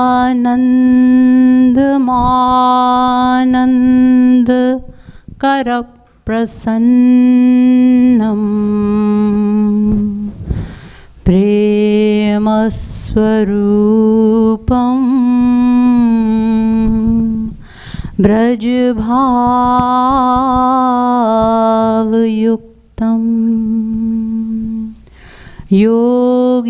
आनंद कर प्रसन्नम प्रेम स्वरूपम ब्रजभावयुक्तम योगीन्द्रमीड्यम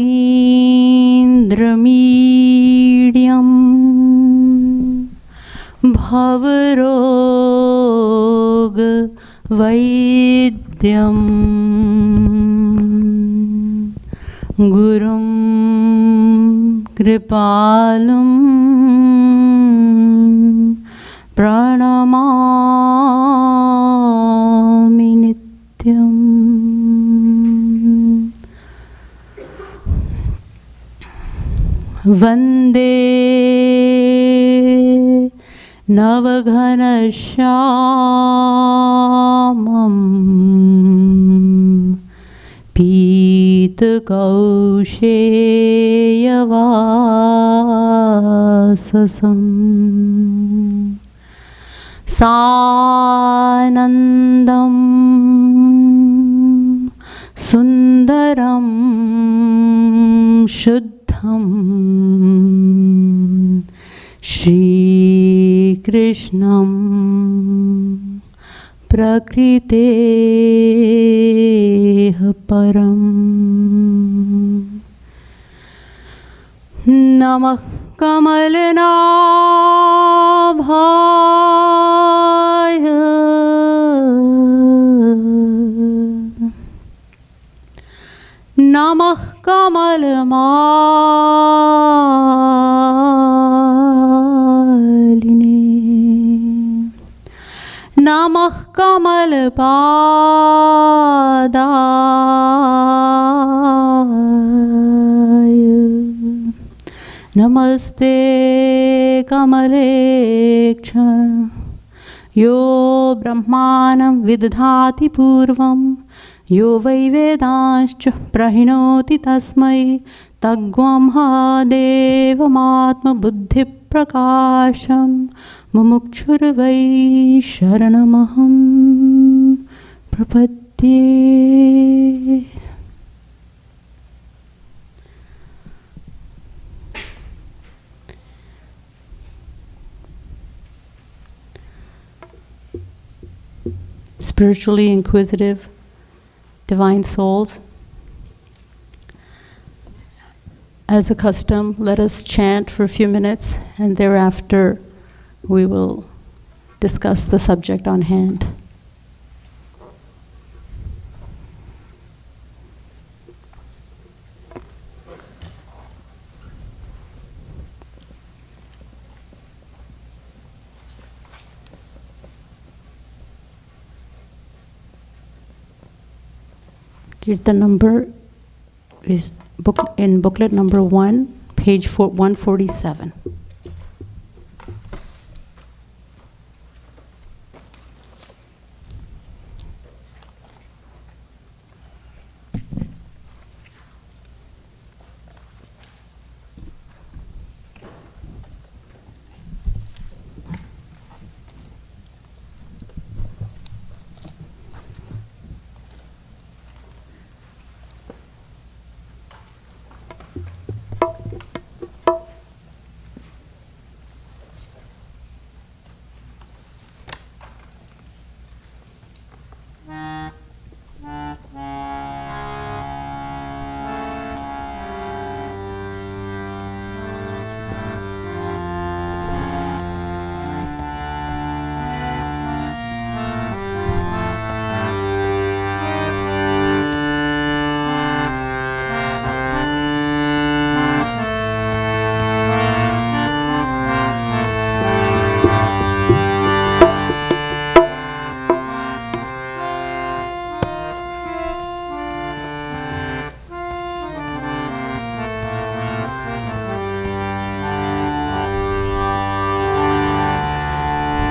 भवरोग वैद्यम गुरुं कृपालुं प्रणमामि नित्यम्। वन्दे नवघनश्यामम् पीतकौशेयवाससं सानन्दं सुन्दरं शुद्धं श्रीकृष्णं प्रकृतेः परम्। नमः कमलनाभाय नमः कमलमालिने नमः कमलपादाय नमस्ते कमलेक्षण यो ब्रह्माणं विदधाति पूर्वं यो वै वेदांश्च प्रणोति तस्मै तद्ब्रह्मदेवमात्मबुद्धिप्रकाशं मुमुक्षुर्वै शरणमहं प्रपद्ये। Spiritually inquisitive divine souls, as a custom, let us chant for a few minutes and thereafter we will discuss the subject on hand. Kirtan number is in booklet number 1, page 147.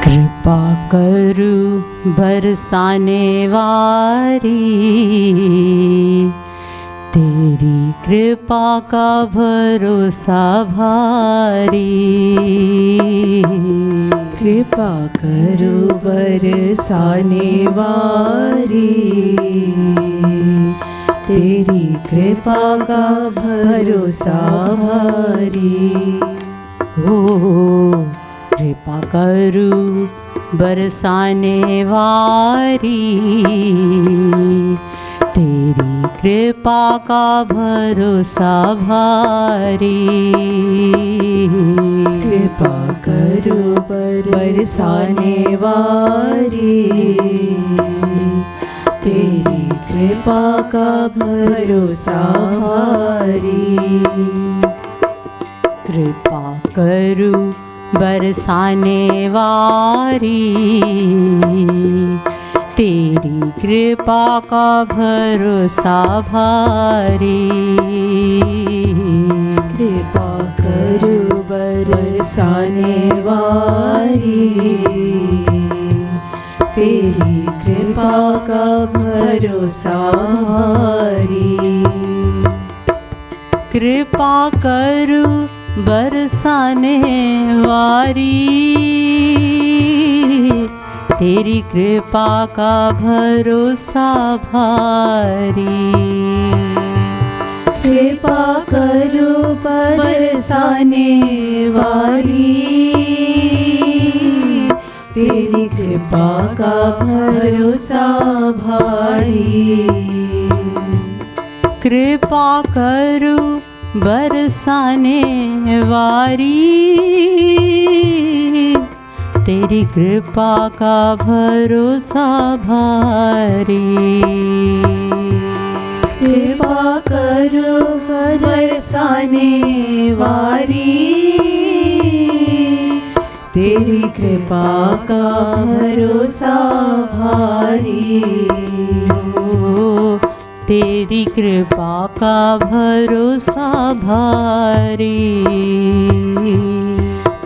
कृपा करु बरसाने वारी तेरी कृपा का भरोसा भारी। कृपा करो बरसाने वारी, तेरी कृपा का भरोसा भारी। ओ कृपा करू बरसाने वारी, तेरी कृपा का भरोसा भारी। कृपा करो बरसाने वारी, तेरी कृपा का भरोसा भारी। कृपा करू बरसाने वारी, तेरी कृपा का भरोसा भारी। कृपा करो बरसाने वारी, तेरी कृपा का भरोसा भारी। कृपा करू बरसाने वारी, तेरी कृपा का भरोसा भारी। कृपा करो बरसाने वारी, तेरी कृपा का भरोसा भारी। कृपा करू बरसाने वारी, तेरी कृपा का भरोसा भारी। कृपा करो बरसाने वारी, तेरी कृपा का भरोसा भारी। तेरी कृपा का भरोसा भारी।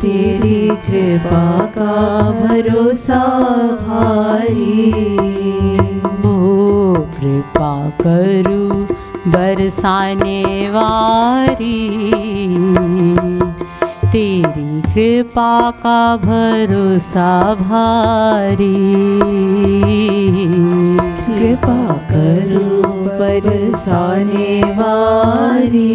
तेरी कृपा का भरोसा भारी। ओ कृपा करू बरसाने वारी, तेरी कृपा का भरोसा भारी। कृपा करो बरसाने वारी,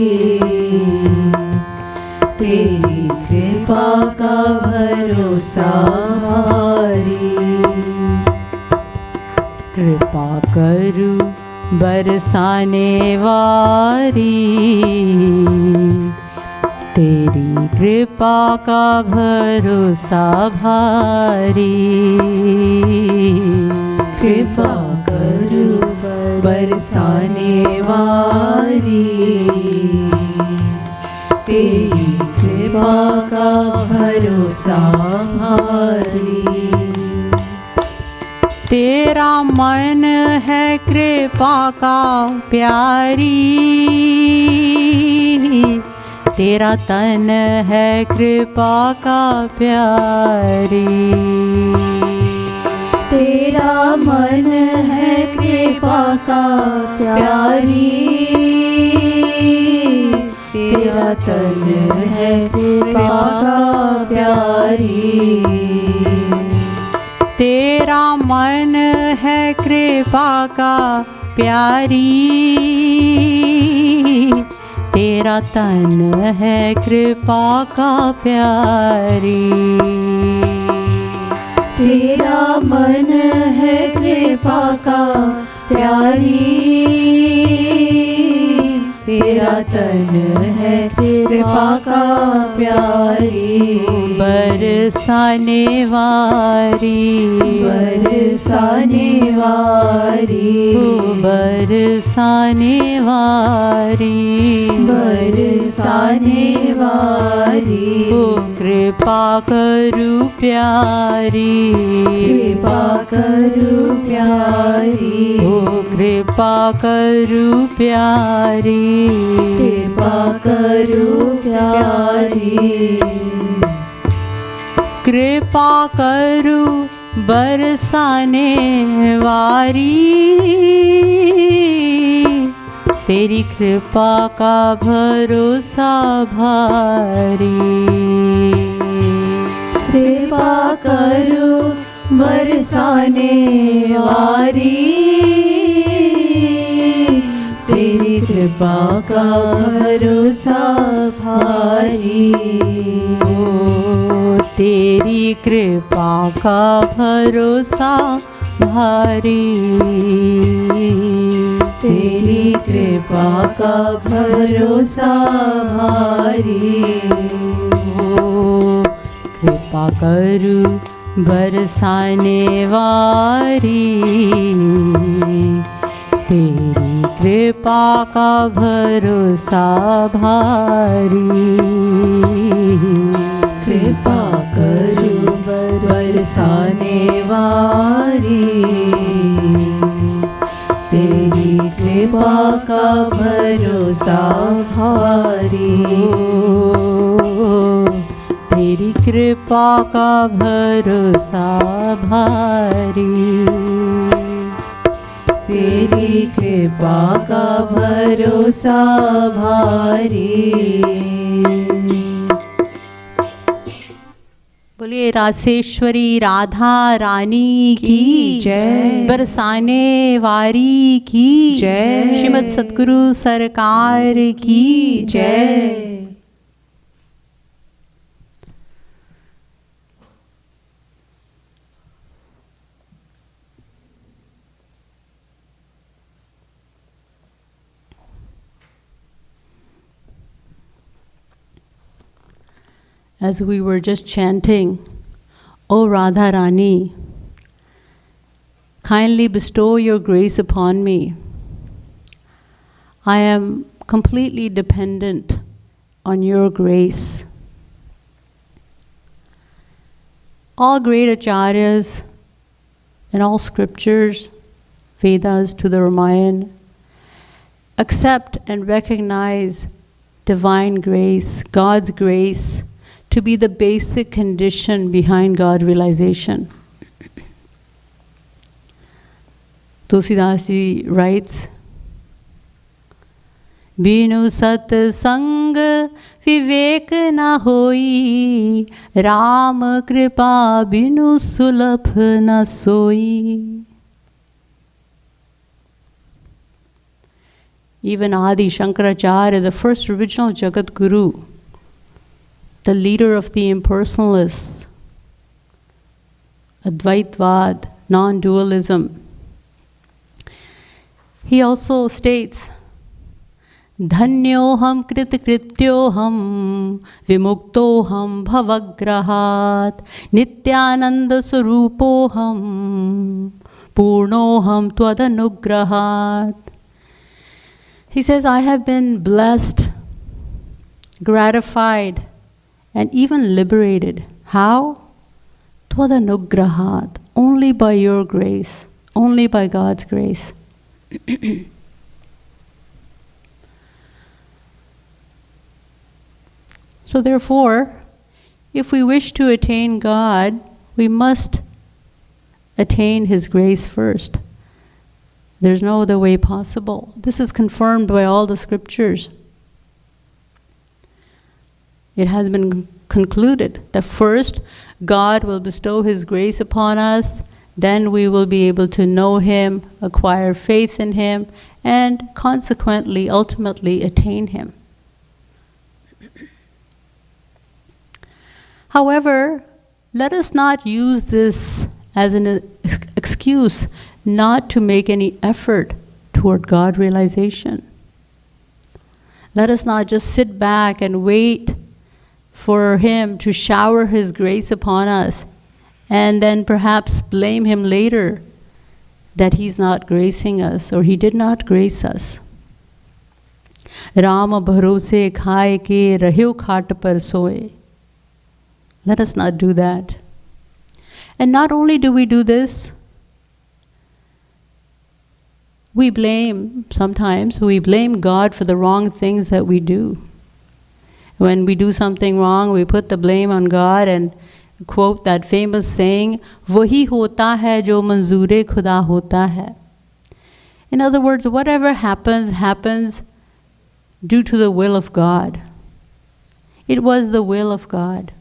तेरी कृपा का भरोसा भारी। कृपा करू बरसाने वारी, तेरी कृपा का भरोसा भारी। कृपा करो बरसाने वारी, तेरी कृपा का भरोसा भारी। तेरा मन है कृपा का प्यारी, तेरा तन है कृपा का प्यारी। तेरा मन है कृपा का प्यारी, तेरा तन है कृपा का प्यारी। तेरा मन है कृपा का प्यारी, तेरा तन है कृपा का प्यारी। तेरा मन है कृपा का प्यारी, तेरा तन है कृपा का प्यारी। बरसाने वारी, बरसाने वारी, बरसाने वारी, बरसाने वारी। ओ कृपा करू प्यारी, कृपा करू प्यारी, ओ कृपा करू प्यारी, कृपा करू प्यारी। कृपा करू बरसाने वारी, तेरी कृपा का भरोसा भारी। कृपा करो बरसाने वारी, तेरी कृपा का भरोसा भारी। ओ तेरी कृपा का भरोसा भारी। तेरी कृपा का भरोसा भारी। ओ कृपा करू बरसाने वारी, तेरी कृपा का भरोसा भारी। कृपा करो बरसाने वारी, तेरी कृपा का भरोसा भारी। तेरी कृपा का भरोसा भारी। तेरी कृपा का भरोसा भारी। बोलिए रासेश्वरी राधा रानी की जय। बरसाने वारी की जय। श्रीमद् सद्गुरु सरकार की जय। As we were just chanting, O Radha Rani, kindly bestow your grace upon me. I am completely dependent on your grace. All great acharyas and all scriptures, Vedas to the Ramayana, accept and recognize divine grace, God's grace, to be the basic condition behind God realization. Tulsidas ji writes, Binu sat sang vivek na hoi, Ram kripa binu sulabh na soi. Even Adi Shankaracharya, the first original Jagat Guru, the leader of the impersonalists, Advaitvad, non-dualism, he also states, Dhanyoham kritkrityoham vimuktoham bhavagrahat nityananda swarupoham purnoham tvadanugrahat. He says, I have been blessed, gratified, and even liberated. How? Tvadanugrahat, only by your grace, only by God's grace. So therefore, if we wish to attain God, we must attain His grace first. There's no other way possible. This is confirmed by all the scriptures. It has been concluded that first God will bestow His grace upon us, then we will be able to know Him, acquire faith in Him, and consequently, ultimately attain Him. However, let us not use this as an excuse not to make any effort toward God realization. Let us not just sit back and wait for Him to shower His grace upon us and then perhaps blame Him later that He's not gracing us or He did not grace us. Rama bharose khai ke rahyo khat par soe. Let us not do that. And not only do we do this, sometimes we blame God for the wrong things that we do. When we do something wrong, we put the blame on God and quote that famous saying, "Wahi hota hai jo manzoor-e khuda hota hai." In other words, whatever happens, happens due to the will of God. It was the will of God.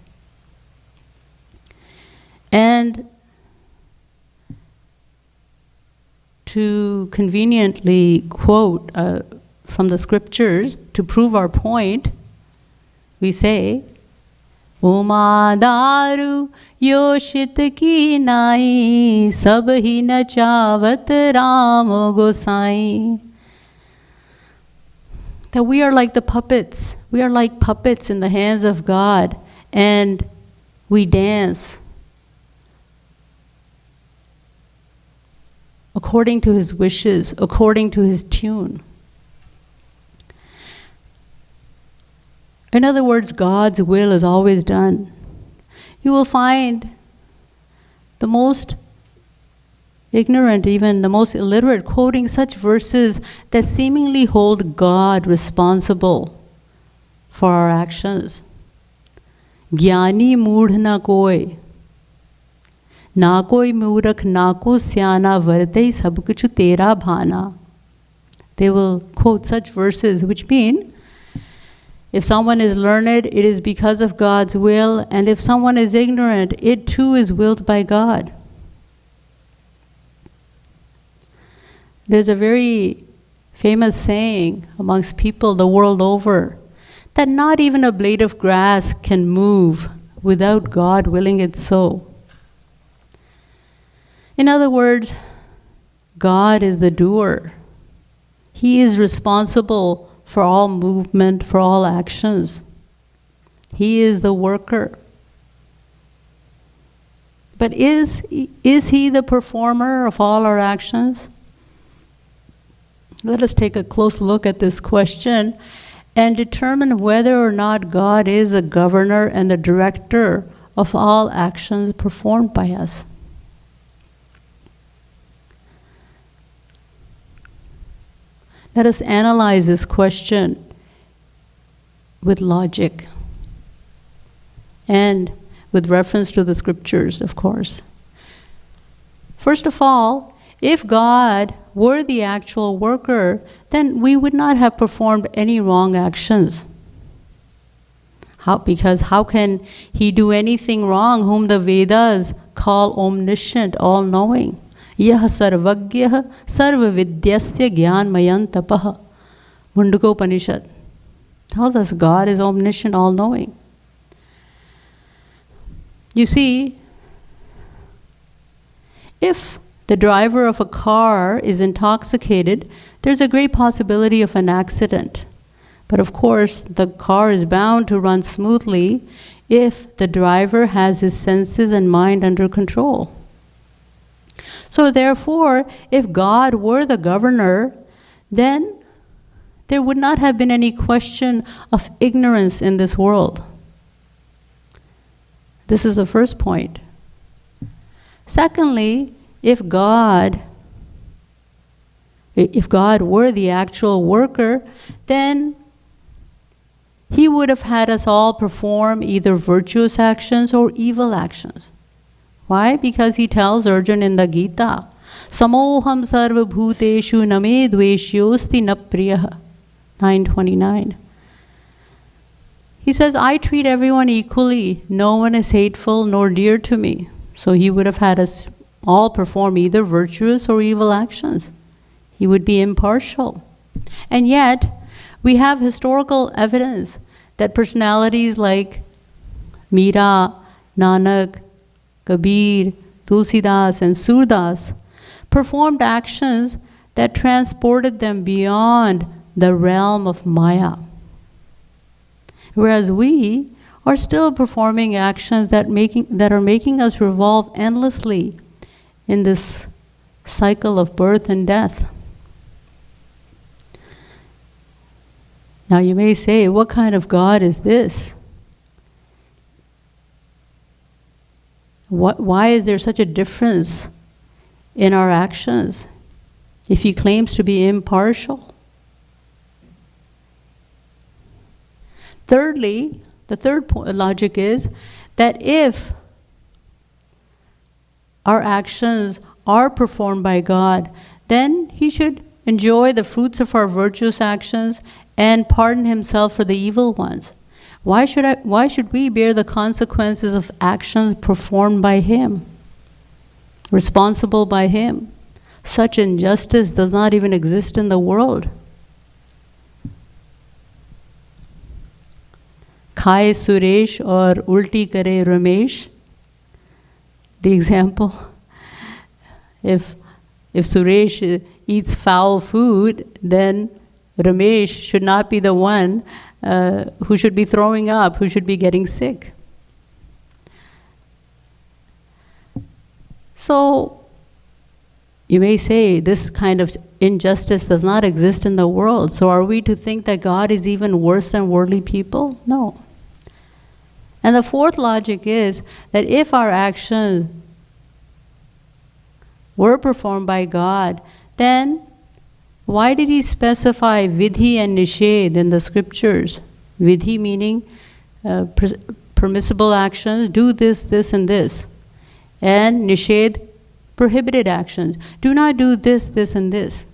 And to conveniently quote from the scriptures to prove our point, we say, Uma daru yoshit ki nai, sab hi nachavat Ram Gosai. That we are like the puppets. We are like puppets in the hands of God, and we dance according to His wishes, according to His tune. In other words, God's will is always done. You will find the most ignorant, even the most illiterate, quoting such verses that seemingly hold God responsible for our actions. Gyani moodh na koi. Na koi moorakh, na ko syana, vardai sab kuch tera bhana. They will quote such verses which mean, if someone is learned, it is because of God's will, and if someone is ignorant, it too is willed by God. There's a very famous saying amongst people the world over, that not even a blade of grass can move without God willing it so. In other words, God is the doer. He is responsible for all movement, for all actions. He is the worker. But is He the performer of all our actions? Let us take a close look at this question and determine whether or not God is the governor and the director of all actions performed by us. Let us analyze this question with logic and with reference to the scriptures, of course. First of all, if God were the actual worker, then we would not have performed any wrong actions. Because how can He do anything wrong whom the Vedas call omniscient, all-knowing? Yah sarvagyah sarvavidyasya gyanmayan tapah. Mundakopanishad tells us God is omniscient, all-knowing. You see, if the driver of a car is intoxicated, there's a great possibility of an accident. But of course, the car is bound to run smoothly if the driver has his senses and mind under control. So therefore, if God were the governor, then there would not have been any question of ignorance in this world. This is the first point. Secondly, if God were the actual worker, then He would have had us all perform either virtuous actions or evil actions. Why? Because He tells Arjuna in the Gita, Samoham sarva bhuteshu name dveshyosti na priyah, 929. He says, I treat everyone equally. No one is hateful nor dear to me. So He would have had us all perform either virtuous or evil actions. He would be impartial. And yet, we have historical evidence that personalities like Meera, Nanak, Kabir, Tulsidas, and Surdas performed actions that transported them beyond the realm of Maya. Whereas we are still performing actions that are making us revolve endlessly in this cycle of birth and death. Now you may say, what kind of God is this? Why is there such a difference in our actions if He claims to be impartial? Thirdly, the third logic is that if our actions are performed by God, then He should enjoy the fruits of our virtuous actions, and pardon himself for the evil ones? Why should we bear the consequences of actions performed by him, responsible by him? Such injustice does not even exist in the world. Khaye Suresh or ulti kare Ramesh. The example, if Suresh eats foul food, then Ramesh should not be the one who should be throwing up, who should be getting sick. So, you may say this kind of injustice does not exist in the world. So are we to think that God is even worse than worldly people? No. And the fourth logic is that if our actions were performed by God, then why did he specify vidhi and nishedh in the scriptures? Vidhi meaning permissible actions, do this, this, and this. And nishedh, prohibited actions. Do not do this, this, and this.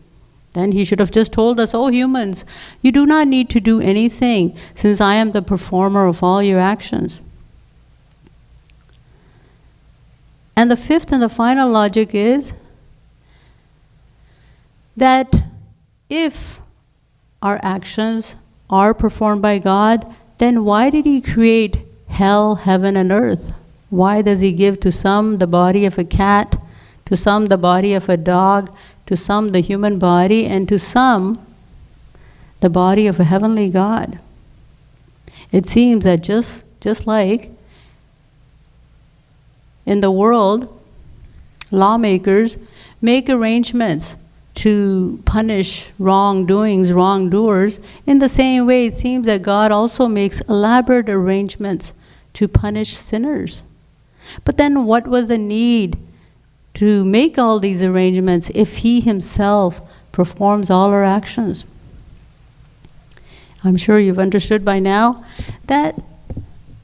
Then he should have just told us, oh humans, you do not need to do anything since I am the performer of all your actions. And the fifth and the final logic is that if our actions are performed by God, then why did he create hell, heaven, and earth? Why does he give to some the body of a cat, to some the body of a dog, to some the human body, and to some the body of a heavenly God? It seems that just like in the world, lawmakers make arrangements to punish wrongdoings, wrongdoers, in the same way it seems that God also makes elaborate arrangements to punish sinners. But then what was the need to make all these arrangements if he himself performs all our actions? I'm sure you've understood by now that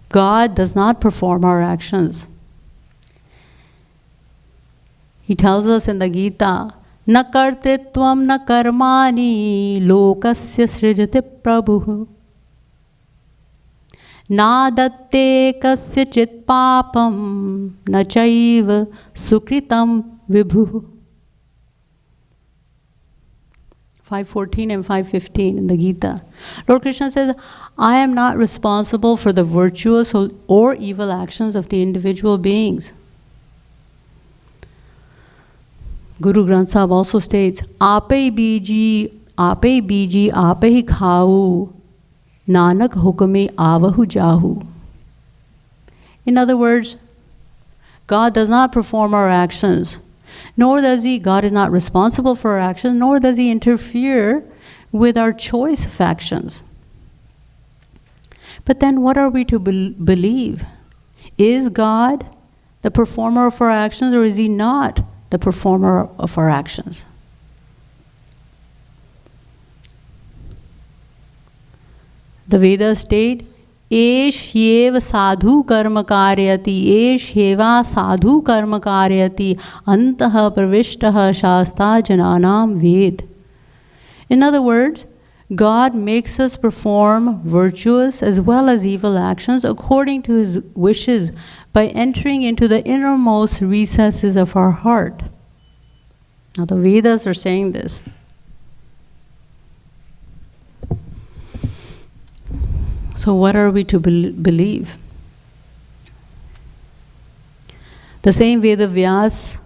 God does not perform our actions. He tells us in the Gita, na kartritvam na karmani lokasya srijate prabhu na datte kasya chit papam na chaiva sukritam vibhu. 5:14 and 5:15 in the Gita. Lord Krishna says, I am not responsible for the virtuous or evil actions of the individual beings. Guru Granth Sahib also states, Ape biji, ape hi khau, nanak hukme avahu jahu. In other words, God does not perform our actions, nor does God is not responsible for our actions, nor does he interfere with our choice of actions. But then what are we to believe? Is God the performer of our actions, or is he not the performer of our actions? The Vedas state, Esh hyeva sadhu karma karyati, Esh hyeva sadhu karma karyati, antaha pravishtaha shasta jananam ved. In other words, God makes us perform virtuous as well as evil actions according to his wishes by entering into the innermost recesses of our heart. Now the Vedas are saying this. So what are we to believe? The same Veda Vyas,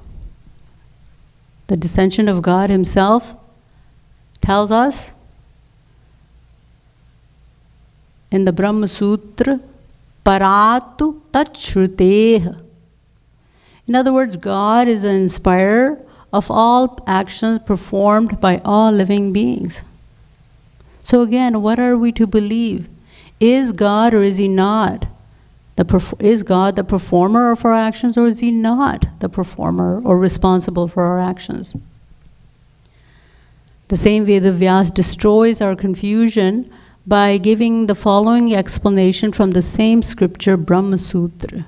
the descension of God himself, tells us in the Brahma Sutra, Paratu Tachruteh. In other words, God is an inspirer of all actions performed by all living beings. So again, what are we to believe? Is God or is he not? Is God the performer of our actions, or is he not the performer or responsible for our actions? The same Veda Vyas destroys our confusion by giving the following explanation from the same scripture, Brahma Sutra.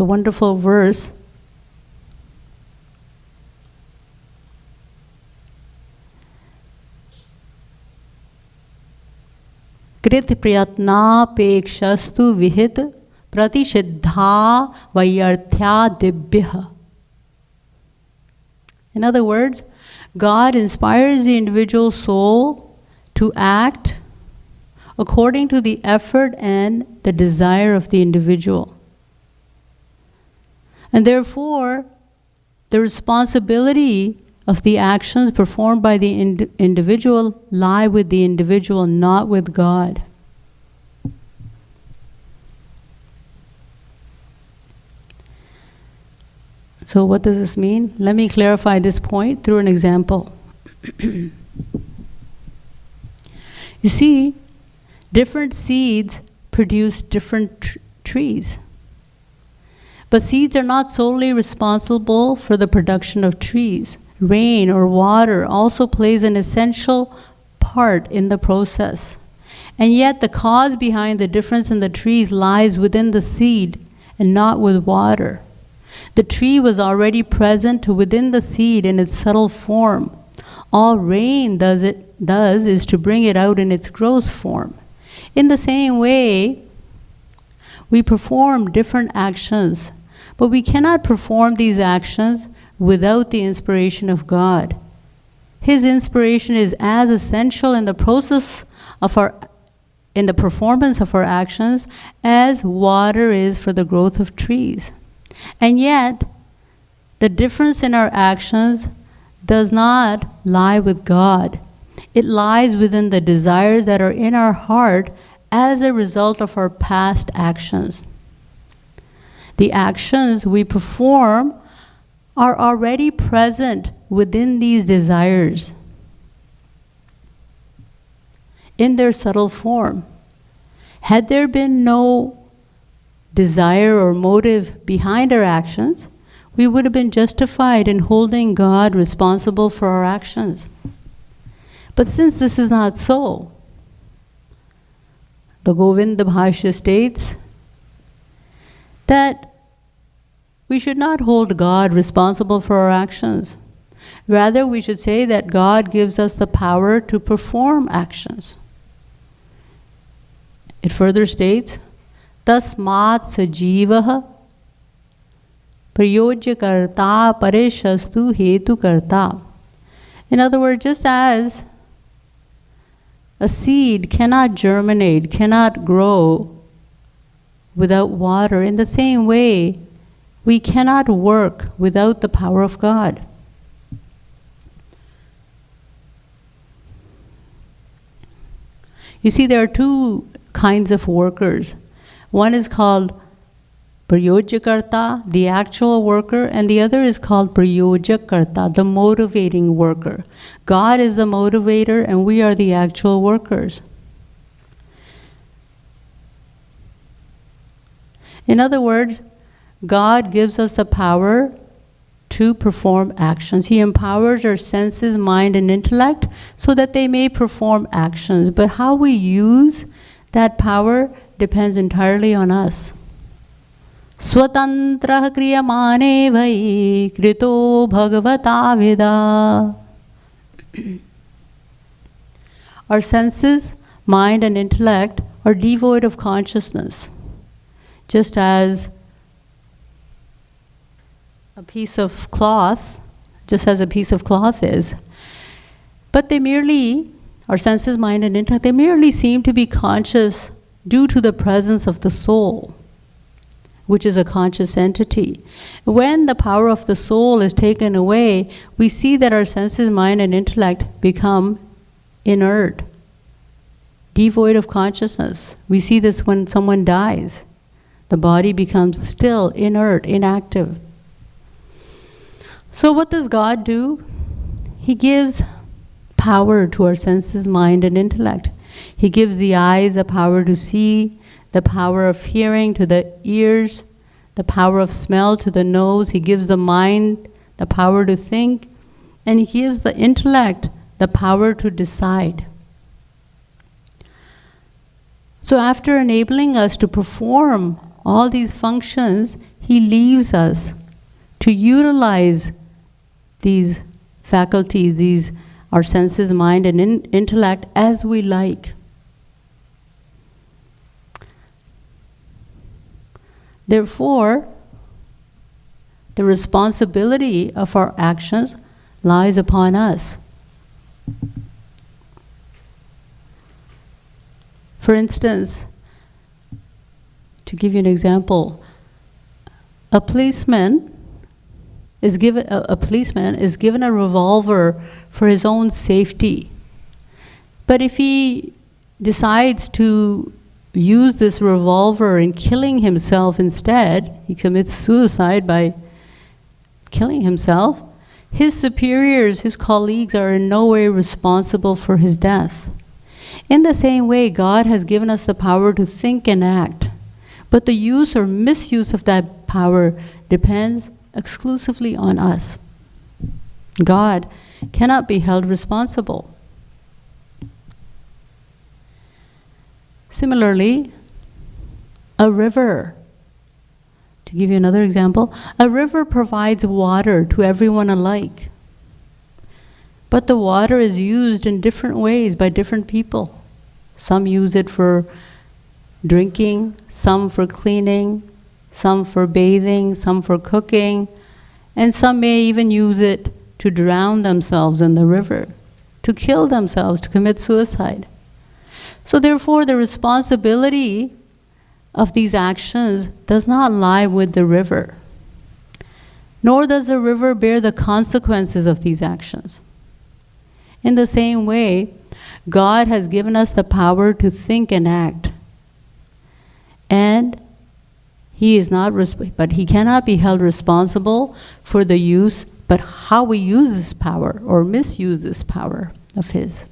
the wonderful verse. Krit priyatnapekshastu vihit pratisiddha vayarthya dibbhya. In other words, God inspires the individual soul to act according to the effort and the desire of the individual. And therefore, the responsibility of the actions performed by the individual lie with the individual, not with God. So what does this mean? Let me clarify this point through an example. You see, different seeds produce different trees. But seeds are not solely responsible for the production of trees. Rain or water also plays an essential part in the process. And yet the cause behind the difference in the trees lies within the seed and not with water. The tree was already present within the seed in its subtle form. All rain does is to bring it out in its gross form. In the same way, we perform different actions, but we cannot perform these actions without the inspiration of God. His inspiration is as essential in the process of in the performance of our actions as water is for the growth of trees. And yet, the difference in our actions does not lie with God. It lies within the desires that are in our heart as a result of our past actions. The actions we perform are already present within these desires in their subtle form. Had there been no desire or motive behind our actions, we would have been justified in holding God responsible for our actions. But since this is not so, the Govinda Bhashya states that we should not hold God responsible for our actions. Rather, we should say that God gives us the power to perform actions. It further states, Tasmat sajivaha prayojya karta parishastu hetu karta. In other words, just as a seed cannot germinate, cannot grow without water, in the same way, we cannot work without the power of God. You see, there are two kinds of workers. One is called Prayojyakarta, the actual worker, and the other is called Prayojyakarta, the motivating worker. God is the motivator and we are the actual workers. In other words, God gives us the power to perform actions. He empowers our senses, mind, and intellect so that they may perform actions. But how we use that power depends entirely on us. Swatantra kriyamane vai krito bhagavata vida. Our senses, mind, and intellect are devoid of consciousness, just as a piece of cloth is. But they merely, our senses, mind, and intellect, they merely seem to be conscious due to the presence of the soul, which is a conscious entity. When the power of the soul is taken away, we see that our senses, mind, and intellect become inert, devoid of consciousness. We see this when someone dies. The body becomes still, inert, inactive. So what does God do? He gives power to our senses, mind, and intellect. He gives the eyes the power to see, the power of hearing to the ears, the power of smell to the nose. He gives the mind the power to think, and He gives the intellect the power to decide. So after enabling us to perform all these functions, He leaves us to utilize these faculties, our senses, mind, and intellect as we like. Therefore, the responsibility of our actions lies upon us. For instance, to give you an example, a policeman is given a revolver for his own safety. But if he decides to use this revolver in killing himself instead, he commits suicide by killing himself, his superiors, his colleagues, are in no way responsible for his death. In the same way, God has given us the power to think and act, but the use or misuse of that power depends exclusively on us. God cannot be held responsible. Similarly, a river, to give you another example, a river provides water to everyone alike. But the water is used in different ways by different people. Some use it for drinking, some for cleaning, some for bathing, some for cooking, and some may even use it to drown themselves in the river, to kill themselves, to commit suicide. So therefore, the responsibility of these actions does not lie with the river, nor does the river bear the consequences of these actions. In the same way, God has given us the power to think and act, and He cannot be held responsible for the use, but how we use this power or misuse this power of His.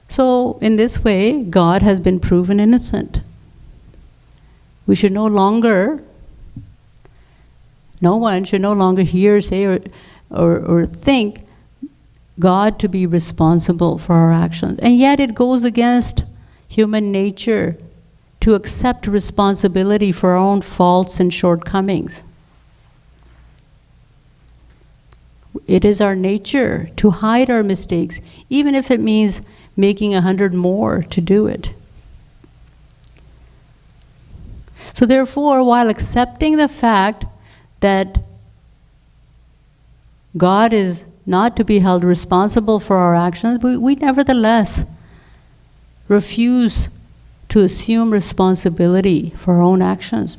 So, in this way, God has been proven innocent. We should no one should no longer hear, say, or think God to be responsible for our actions. And yet it goes against human nature to accept responsibility for our own faults and shortcomings. It is our nature to hide our mistakes, even if it means making 100 more to do it. So therefore, while accepting the fact that God is not to be held responsible for our actions, we nevertheless refuse to assume responsibility for our own actions.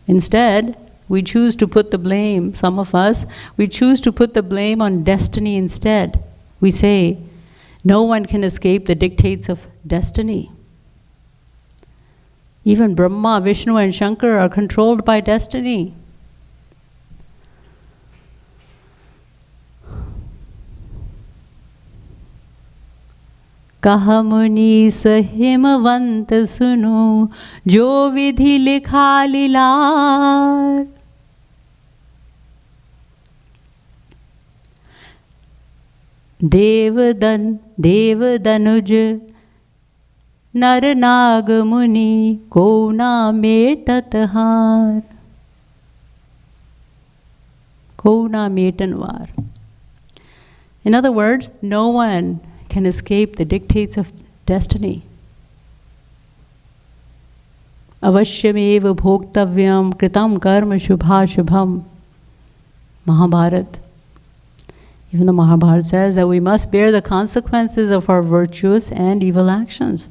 Instead, we choose to put the blame, some of us, we choose to put the blame on destiny instead. We say, no one can escape the dictates of destiny. Even Brahma, Vishnu, and Shankar are controlled by destiny. कहा मुनीस हिमवंत सुनो जो विधि लिखा लीलार। देवदनुज नर नाग मुनि को ना मेटत हार, को ना मेटन वार. In other words, no one can escape the dictates of destiny. Avashyameva bhoktavyam kritam karma shubham. Mahabharata. Even the Mahabharata says that we must bear the consequences of our virtuous and evil actions.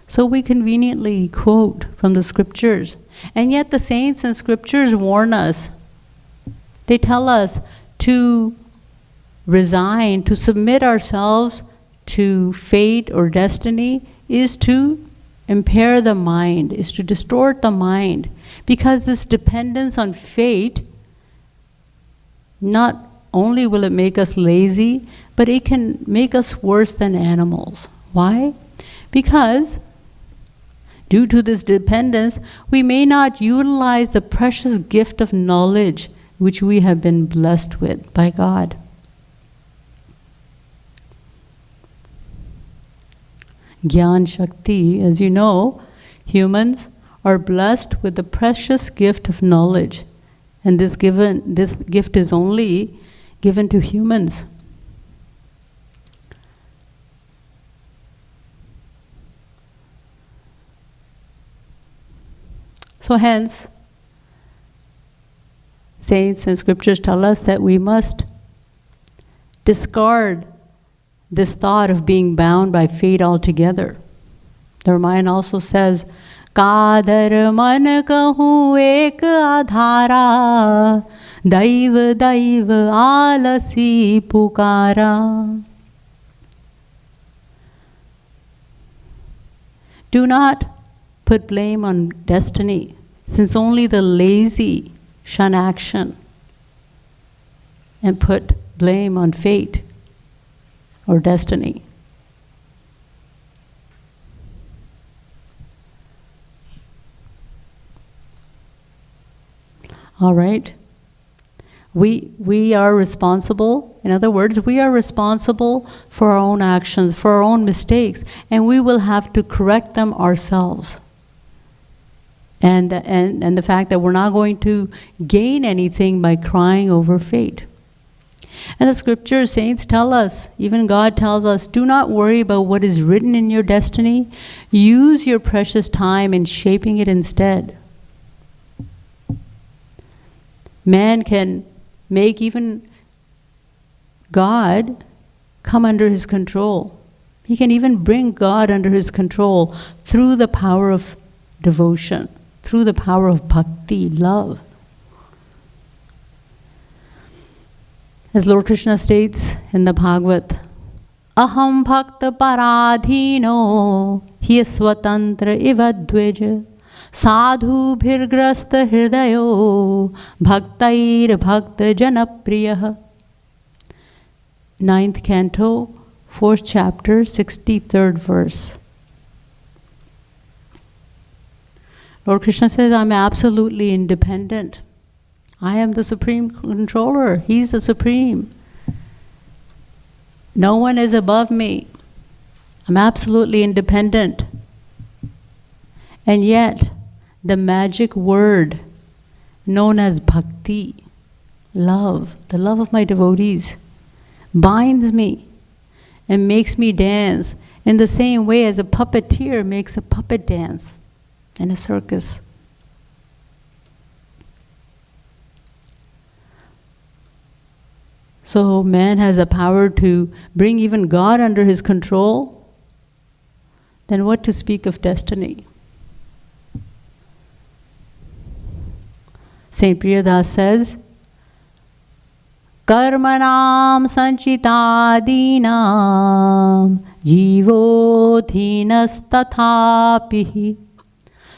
So we conveniently quote from the scriptures. And yet the saints and scriptures warn us. They tell us to resign, to submit ourselves to fate or destiny is to impair the mind, is to distort the mind. Because this dependence on fate, not only will it make us lazy, but it can make us worse than animals. Why? Because due to this dependence, we may not utilize the precious gift of knowledge which we have been blessed with by God. Gyan Shakti, as you know, humans are blessed with the precious gift of knowledge. And this gift is only given to humans. So hence, saints and scriptures tell us that we must discard this thought of being bound by fate altogether. The Ramayana also says, Kadar man kahu ek adhara, daiv daiv alasi pukara. Do not put blame on destiny, since only the lazy shun action and put blame on fate or destiny. All right. We are responsible. In other words, we are responsible for our own actions, for our own mistakes, and we will have to correct them ourselves. And the fact that we're not going to gain anything by crying over fate. And the scripture saints tell us, even God tells us, do not worry about what is written in your destiny. Use your precious time in shaping it instead. Man can make even God come under his control. He can even bring God under his control through the power of devotion, through the power of bhakti, love. As Lord Krishna states in the Bhagavad, Aham bhakta paradhino hi swatantra iva dvij sadhu bhirgrasta hridayo bhaktair bhakta janapriyah. 9th Canto, 4th Chapter, 63rd Verse. Lord Krishna says, I'm absolutely independent. I am the Supreme Controller. He's the Supreme. No one is above me. I'm absolutely independent. And yet, the magic word known as bhakti, love, the love of my devotees, binds me and makes me dance in the same way as a puppeteer makes a puppet dance in a circus. So man has the power to bring even God under his control. Then what to speak of destiny? Saint Priyadas says, Karmanam sanchitadinam jivo dhinas tathapihi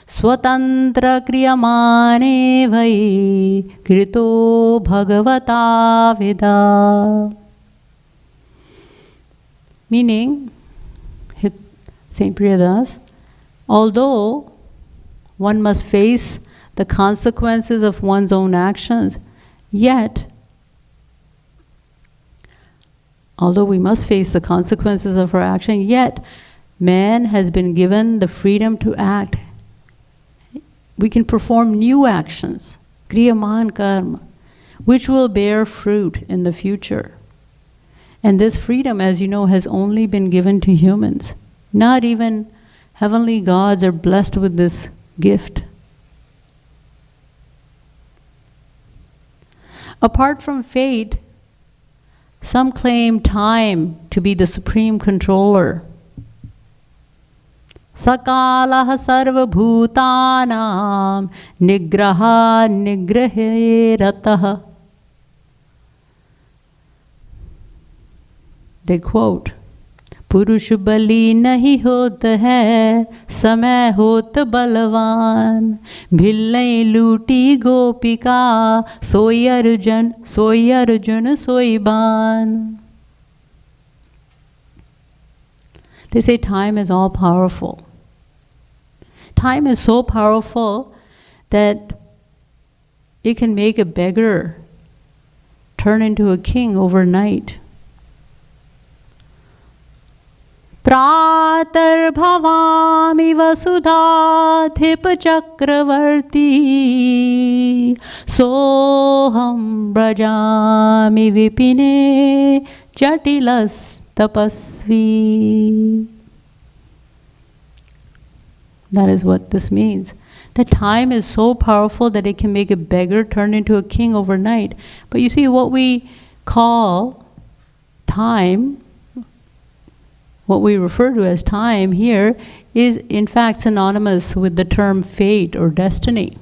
swatantra kriyamane vai krito bhagavata vida. Meaning, Saint Priyadas, although one must face the consequences of one's own actions, yet, although we must face the consequences of our action, yet man has been given the freedom to act. We can perform new actions, kriyaman karma, which will bear fruit in the future. And this freedom, as you know, has only been given to humans. Not even heavenly gods are blessed with this gift. Apart from fate, some claim time to be the supreme controller. Sakalah sarva bhutanam nigraha nigrahe rataha. They quote, पुरुष बली नहीं होत है समय होत बलवान भिल्लई लूटी गोपिका सोई अर्जुन सोई बान. They say time is all powerful. Time is so powerful that it can make a beggar turn into a king overnight. But प्रातर्भवामि वसुधाधिपचक्रवर्ती सोऽहं व्रजामि विपिने जटिलस्तपस्वी. That is what this means. That time is so powerful that it can make a beggar turn into a king overnight. But you see, what we call time, what we refer to as time here, is in fact synonymous with the term fate or destiny.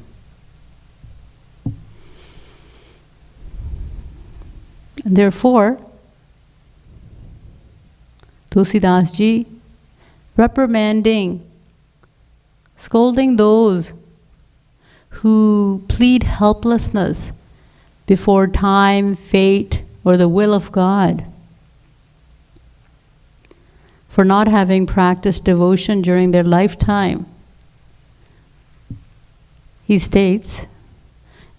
And therefore, Tulsidas ji reprimanding, scolding those who plead helplessness before time, fate, or the will of God, for not having practiced devotion during their lifetime. He states,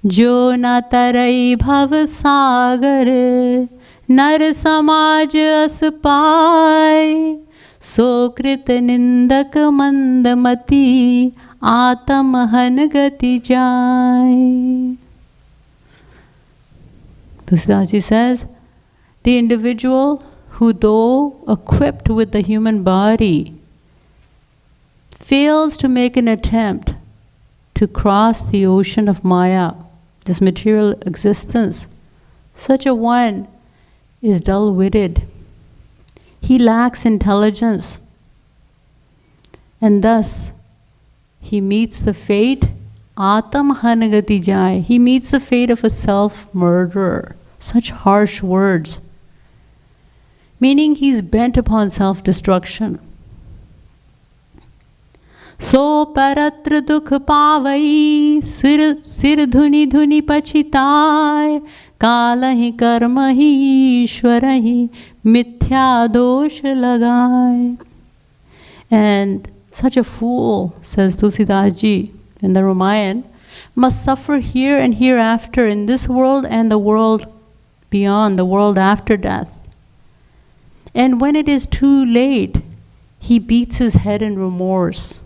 Jo na tarai bhav sagar nar samaj as pai Sokrit nindak mandamati atam gati jai. Tulsidas says, the individual who, though equipped with the human body, fails to make an attempt to cross the ocean of Maya, this material existence, such a one is dull-witted. He lacks intelligence, and thus he meets the fate, atam hanagati jai. He meets the fate of a self-murderer. Such harsh words, meaning he's bent upon self-destruction. So paratra dukh pavai sir dhuni dhuni pachitai kalahi karmahi ishwarahi mithya dosh lagai. And such a fool, says Tulsidas ji in the Ramayana, must suffer here and hereafter, in this world and the world beyond, the world after death. And when it is too late, he beats his head in remorse,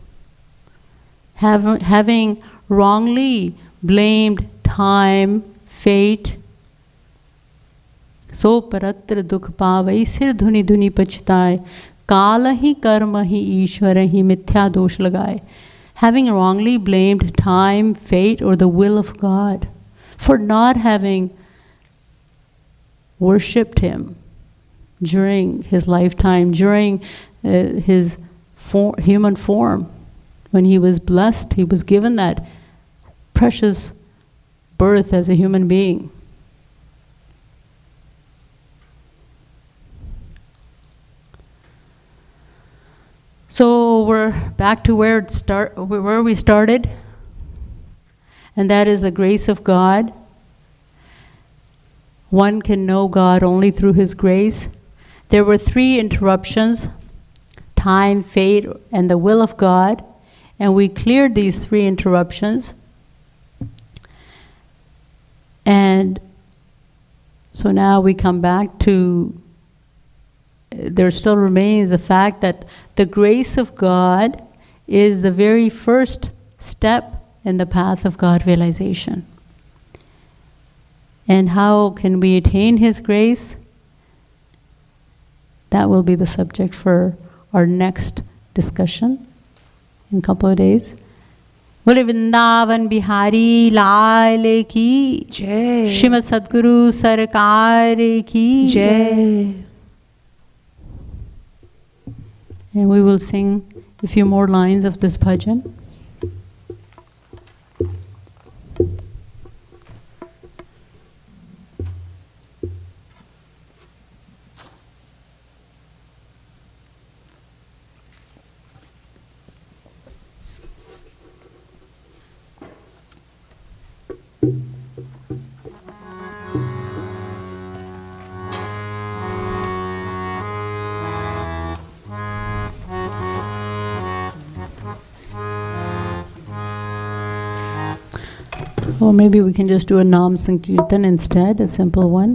having wrongly blamed time, fate. So paratra dukh pavai sir dhuni dhuni pachtai kalahi karmahi ishwarahi mithya dosh lagai. Having wrongly blamed time, fate, or the will of God for not having worshipped him during his lifetime, during his human form. When he was blessed, he was given that precious birth as a human being. So we're back to where we started, and that is the grace of God. One can know God only through His grace. There were 3 interruptions: time, fate, and the will of God. And we cleared these 3 interruptions. And so now we come back to, there still remains the fact that the grace of God is the very first step in the path of God realization. And how can we attain His grace? That will be the subject for our next discussion in a couple of days. Bole Vrindavan Bihari Lal ki Jai. Shrimad Sadguru Sarkar ki Jai. And we will sing a few more lines of this bhajan. Or maybe we can just do a Nam Sankirtan instead, a simple one.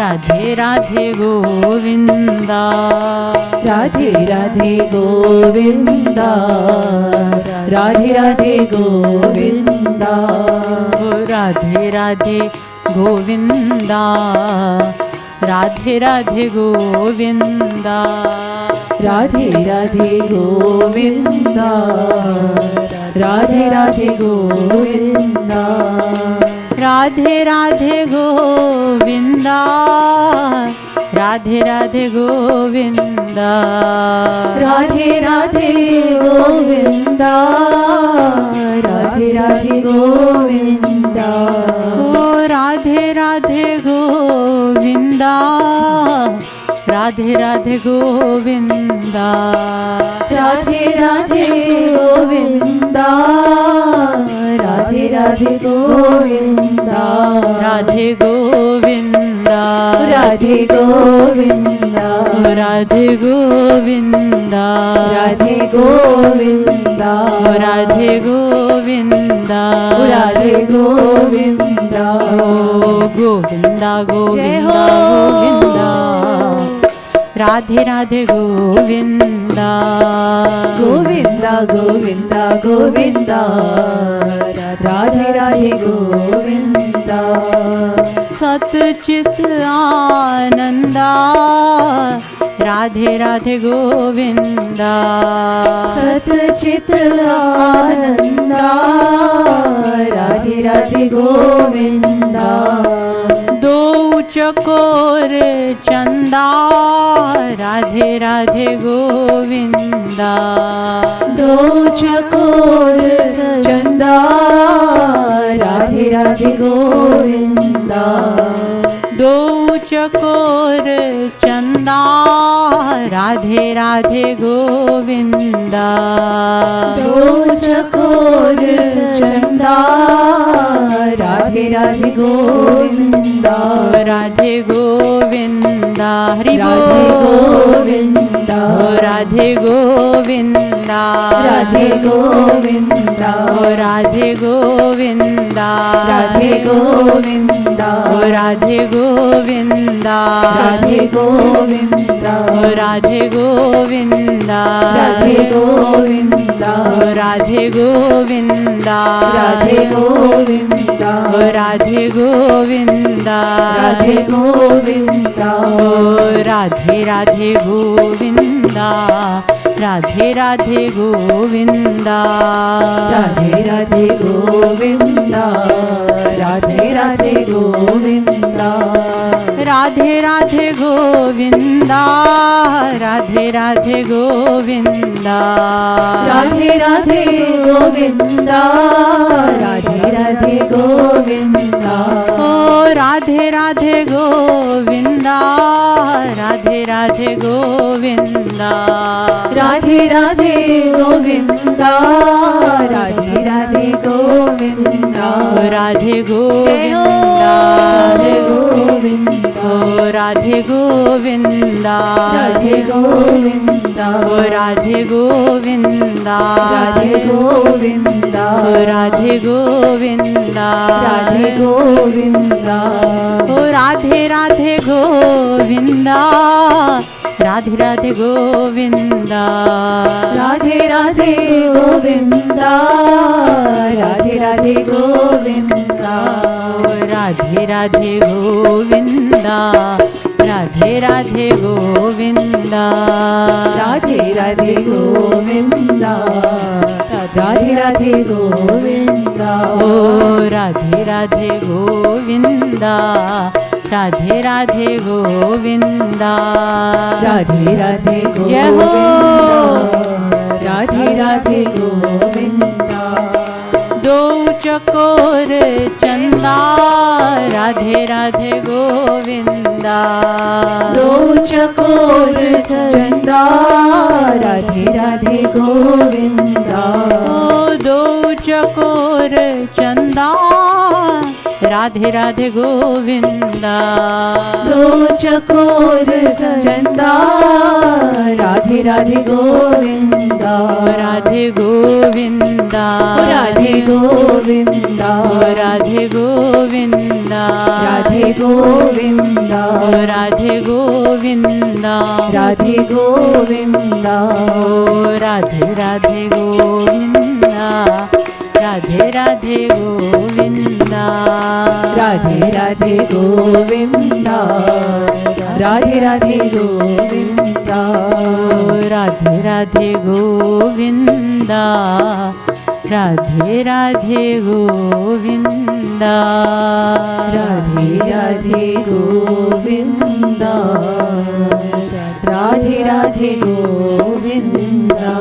Radhe Radhe Govinda, Radhe Radhe Govinda, Radhe Radhe Govinda, Radhe Radhe Govinda, Radhe Radhe Govinda, Radhe Radhe Govinda, Radhe Radhe Govinda, Radhe Radhe Govinda, Radhe Radhe Govinda, Radhe Radhe Govinda, Radhe Radhe Govinda, ओ राधे राधे गोविंदा, राधे राधे गोविंदा, राधे राधे गोविंदा, राधे राधे गोविंदा, राधे गोविंदा, राधे गोविंदा, राधे गोविंदा, राधे गोविंदा, राधे गोविंदा, राधे गोविंदा, गोविंदा गोविंदा गोविंदा, राधे राधे गोविंदा, गोविंदा गोविंदा गोविंदा, राधे राधे गोविंदा, सतचित आनंदा, राधे राधे गोविंदा, सतचित आनंदा, राधे राधे गोविंदा, दो चकोर चंदा, राधे राधे गोविंदा, दो चकोर चंदा, राधे राधे गोविंदा, दो चकोर चंदा, राधे राधे गोविंदा, दो चकोर चंदा, राधे राधे गोविंदा, राधे गोविंदा, हरि राधे गोविंदा, राधे गोविंदा, राधे गोविंदा, राधे गोविंदा, राधे गोविंदा, राधे गोविंदा, राधे गोविंदा, राधे गोविंदा, राधे गोविंदा, राधे गोविंदा, राधे गोविंदा, राधे गोविंदा, राधे गोविंदा, राधे राधे गोविंदा, राधे राधे गोविंदा, राधे राधे गोविंदा, राधे राधे गोविंदा, राधे राधे गोविंदा, राधे राधे गोविंदा, राधे राधे गोविंदा, राधे राधे गोविंदा, ओ राधे राधे गोविंदा, राधे राधे गोविंदा, राधे राधे गोविंदा, राधे राधे गोविंदा, राधे गोविंदा, राधे गोविंदा, राधे गोविंदा, राधे गोविंदा, राधे गोविंदा, राधे गोविंदा, राधे गोविंदा, राधे गोविंदा, ओ राधे राधे गोविंदा, राधे राधे गोविंदा, राधे राधे गोविंदा, राधे राधे गोविंदा, राधे राधे गोविंदा, राधे राधे गोविंदा, राधे राधे गोविंदा, राधे राधे गोविंदा, ओ राधे राधे गोविंदा, राधे राधे गोविंदा, राधे राधे जय हो। गोविंदा, राधे राधे गोविंदा, दो चकोर चंदा, राधे राधे गोविंदा, दो चकोर चंदा, राधे राधे गोविंदा, ओ दो चकोर चंदा, राधे राधे गोविंदा। दो चकोर चंदा राधे राधे गोविंदा। राधे गोविंदा राधे गोविंदा राधे गोविंदा राधे गोविंदा राधे गोविंदा राधे गोविंदा राधे राधे गोविंदा राधे राधे गोविंदा राधे राधे गोविंदा राधे राधे गोविंदा राधे राधे गोविंदा राधे राधे गोविंदा राधे राधे गोविंदा राधे राधे गोविंदा।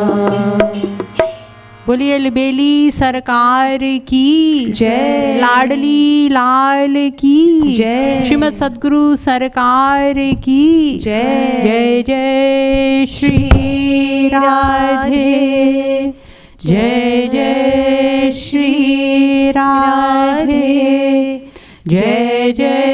बोलिए अलबेली सरकार की जय। लाडली लाल की जय। श्रीमद सद्गुरु सरकार की जय। जय जय श्री राधे जय जय श्री राधे जय जय